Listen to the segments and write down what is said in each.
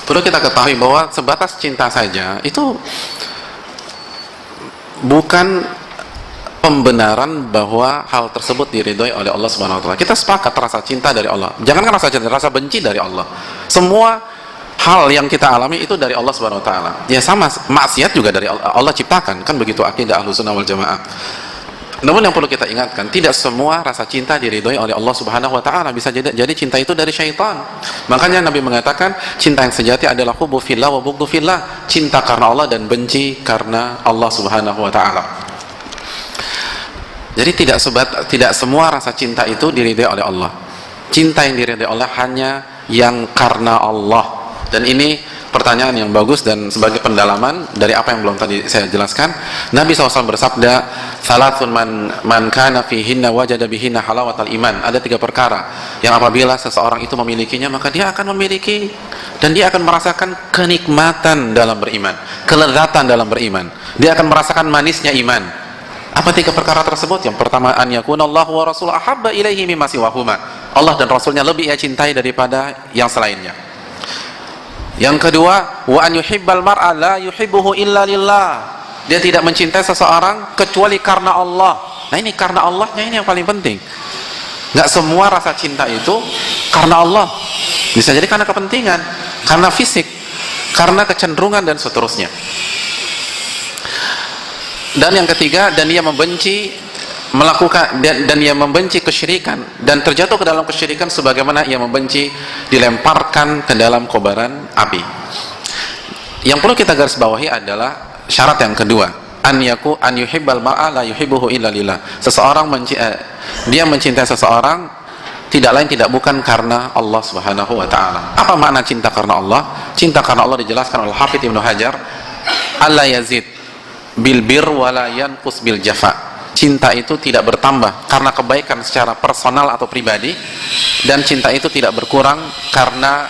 Perlu kita ketahui bahwa sebatas cinta saja itu bukan pembenaran bahwa hal tersebut diridhoi oleh Allah Subhanahu wa taala. Kita sepakat rasa cinta dari Allah. Jangankan rasa cinta, rasa benci dari Allah. Semua hal yang kita alami itu dari Allah Subhanahu wa taala. Ya sama, maksiat juga dari Allah ciptakan, kan begitu akidah Ahlussunnah wal Jamaah. Namun yang perlu kita ingatkan, tidak semua rasa cinta diridhoi oleh Allah Subhanahu wa taala. Bisa jadi cinta itu dari syaitan. Makanya Nabi mengatakan, cinta yang sejati adalah hubbu fillah wa bughdhu fillah. Cinta karena Allah dan benci karena Allah Subhanahu wa taala. Jadi tidak semua rasa cinta itu diridhoi oleh Allah. Cinta yang diridhoi Allah hanya yang karena Allah. Dan ini pertanyaan yang bagus dan sebagai pendalaman dari apa yang belum tadi saya jelaskan. Nabi SAW bersabda, salatun man kana fihinna wajada bihinna halawatal iman. Ada 3 perkara yang apabila seseorang itu memilikinya, maka dia akan memiliki dan dia akan merasakan kenikmatan dalam beriman, kelezatan dalam beriman. Dia akan merasakan manisnya iman. Apa 3 perkara tersebut? Yang pertama, an yakunallahu wa rasuluhu ahabba ilaihi mimma siwahuma. Allah dan Rasulnya lebih ia cintai daripada yang selainnya. Yang kedua, wa an yuhibbal mar'a la yuhibbuhu illa lillah. Dia tidak mencintai seseorang kecuali karena Allah. Nah, ini karena Allahnya ini yang paling penting. Nggak semua rasa cinta itu karena Allah. Bisa jadi karena kepentingan, karena fisik, karena kecenderungan dan seterusnya. Dan yang ketiga, dan ia membenci melakukan dan ia membenci kesyirikan dan terjatuh ke dalam kesyirikan sebagaimana ia membenci dilemparkan ke dalam kobaran api. Yang perlu kita garis bawahi adalah syarat yang kedua, an yuhibbal mar'a la yuhibbuhu illa lillah. Seseorang dia mencintai seseorang tidak lain tidak bukan karena Allah Subhanahu wa taala. Apa makna cinta karena Allah? Cinta karena Allah dijelaskan oleh Hafidz Ibnu Hajar, alla yazid bil bir wa la yanqus bil jafa. Cinta itu tidak bertambah karena kebaikan secara personal atau pribadi, dan cinta itu tidak berkurang karena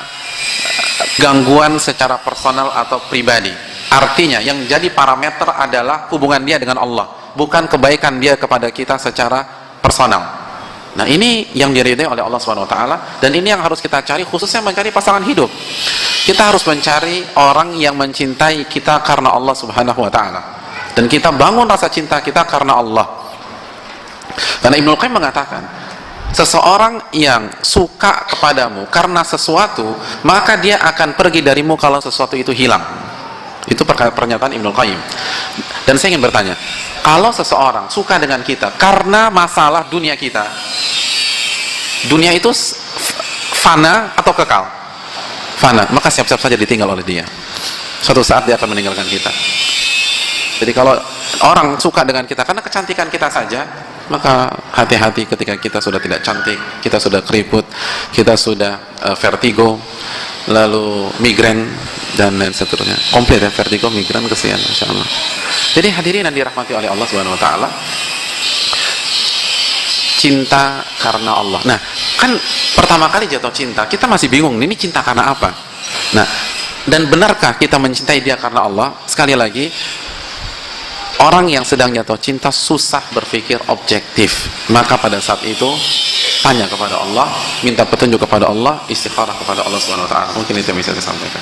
gangguan secara personal atau pribadi. Artinya yang jadi parameter adalah hubungan dia dengan Allah, bukan kebaikan dia kepada kita secara personal. Nah, ini yang diridhai oleh Allah SWT, dan ini yang harus kita cari, khususnya mencari pasangan hidup. Kita harus mencari orang yang mencintai kita karena Allah Subhanahu wa taala. Dan kita bangun rasa cinta kita karena Allah. Karena Ibnu Qayyim mengatakan, seseorang yang suka kepadamu karena sesuatu, maka dia akan pergi darimu kalau sesuatu itu hilang. Itu pernyataan Ibnu Qayyim. Dan saya ingin bertanya, kalau seseorang suka dengan kita karena masalah dunia kita, dunia itu fana atau kekal? Fana, maka siap-siap saja ditinggal oleh dia. Suatu saat dia akan meninggalkan kita. Jadi kalau orang suka dengan kita karena kecantikan kita saja, maka hati-hati ketika kita sudah tidak cantik, kita sudah keriput, kita sudah vertigo, lalu migrain dan lain seterusnya. Komplit ya, vertigo, migrain, kesian, Masya Allah. Jadi hadirin yang dirahmati oleh Allah Subhanahu wa taala, cinta karena Allah. Nah, kan pertama kali jatuh cinta, kita masih bingung, ini cinta karena apa? Nah, dan benarkah kita mencintai dia karena Allah? Sekali lagi, orang yang sedang jatuh cinta susah berpikir objektif. Maka pada saat itu tanya kepada Allah, minta petunjuk kepada Allah, istikharah kepada Allah Subhanahu wa taala. Mungkin itu yang bisa saya sampaikan.